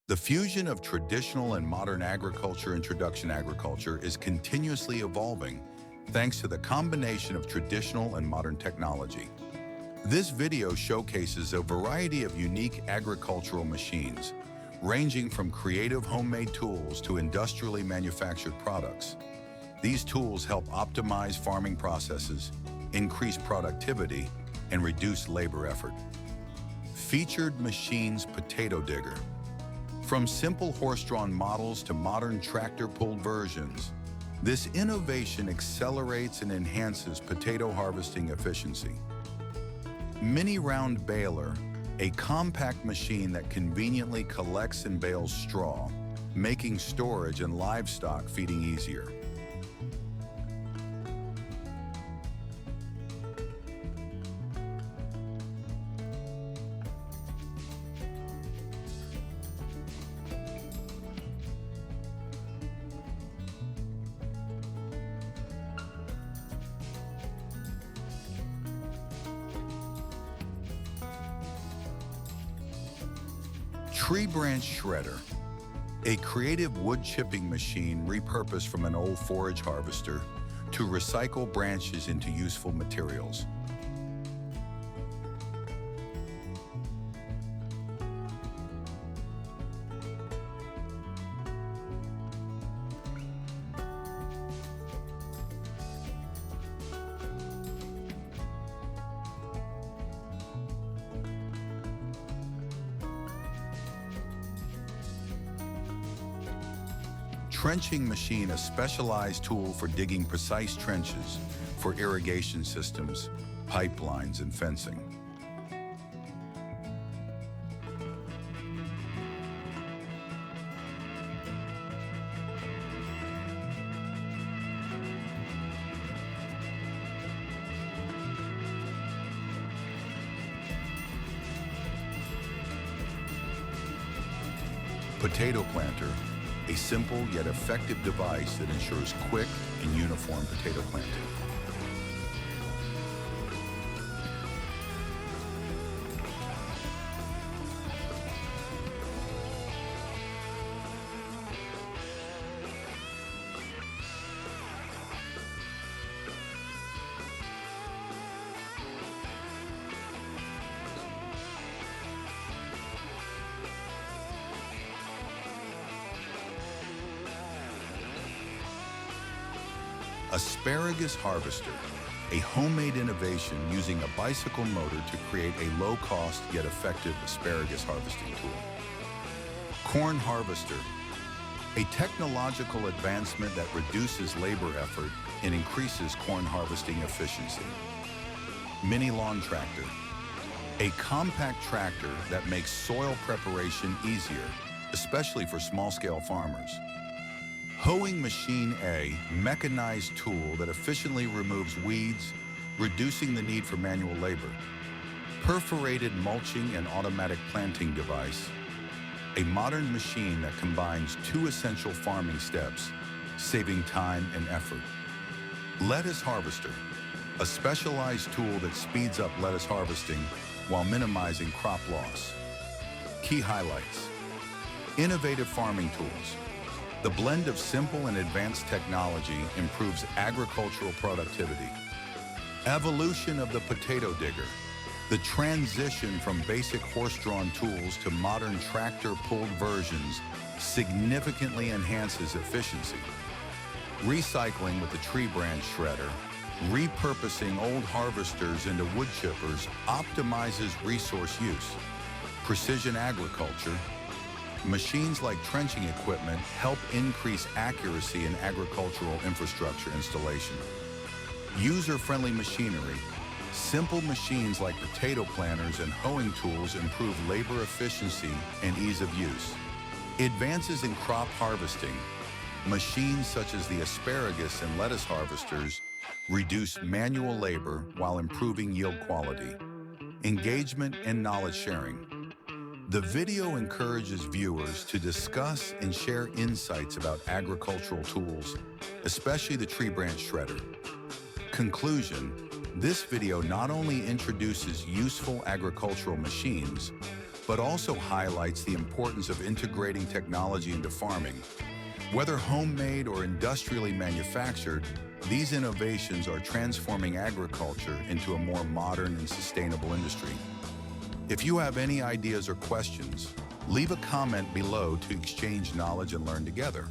The fusion of traditional and modern introduction agriculture is continuously evolving thanks to the combination of traditional and modern technology. This video showcases a variety of unique agricultural machines, ranging from creative homemade tools to industrially manufactured products. These tools help optimize farming processes, increase productivity, and reduce labor effort. Featured machines potato digger. From simple horse-drawn models to modern tractor-pulled versions, this innovation accelerates and enhances potato harvesting efficiency. Mini Round Baler, a compact machine that conveniently collects and bales straw, making storage and livestock feeding easier. Tree branch shredder, a creative wood chipping machine repurposed from an old forage harvester to recycle branches into useful materials. Trenching machine, a specialized tool for digging precise trenches for irrigation systems, pipelines, and fencing. Potato planter, a simple yet effective device that ensures quick and uniform potato planting. Asparagus Harvester, a homemade innovation using a bicycle motor to create a low-cost yet effective asparagus harvesting tool. Corn Harvester, a technological advancement that reduces labor effort and increases corn harvesting efficiency. Mini Lawn Tractor, a compact tractor that makes soil preparation easier, especially for small-scale farmers. Hoeing Machine, a mechanized tool that efficiently removes weeds, reducing the need for manual labor. Perforated mulching and automatic planting device, a modern machine that combines two essential farming steps, saving time and effort. Lettuce Harvester, a specialized tool that speeds up lettuce harvesting while minimizing crop loss. Key highlights: innovative farming tools. The blend of simple and advanced technology improves agricultural productivity. Evolution of the potato digger. The transition from basic horse-drawn tools to modern tractor-pulled versions significantly enhances efficiency. Recycling with the tree branch shredder. Repurposing old harvesters into wood chippers optimizes resource use. Precision agriculture. Machines like trenching equipment help increase accuracy in agricultural infrastructure installation. User-friendly machinery. Simple machines like potato planters and hoeing tools improve labor efficiency and ease of use. Advances in crop harvesting. Machines such as the asparagus and lettuce harvesters reduce manual labor while improving yield quality. Engagement and knowledge sharing. The video encourages viewers to discuss and share insights about agricultural tools, especially the tree branch shredder. Conclusion: this video not only introduces useful agricultural machines, but also highlights the importance of integrating technology into farming. Whether homemade or industrially manufactured, these innovations are transforming agriculture into a more modern and sustainable industry. If you have any ideas or questions, leave a comment below to exchange knowledge and learn together.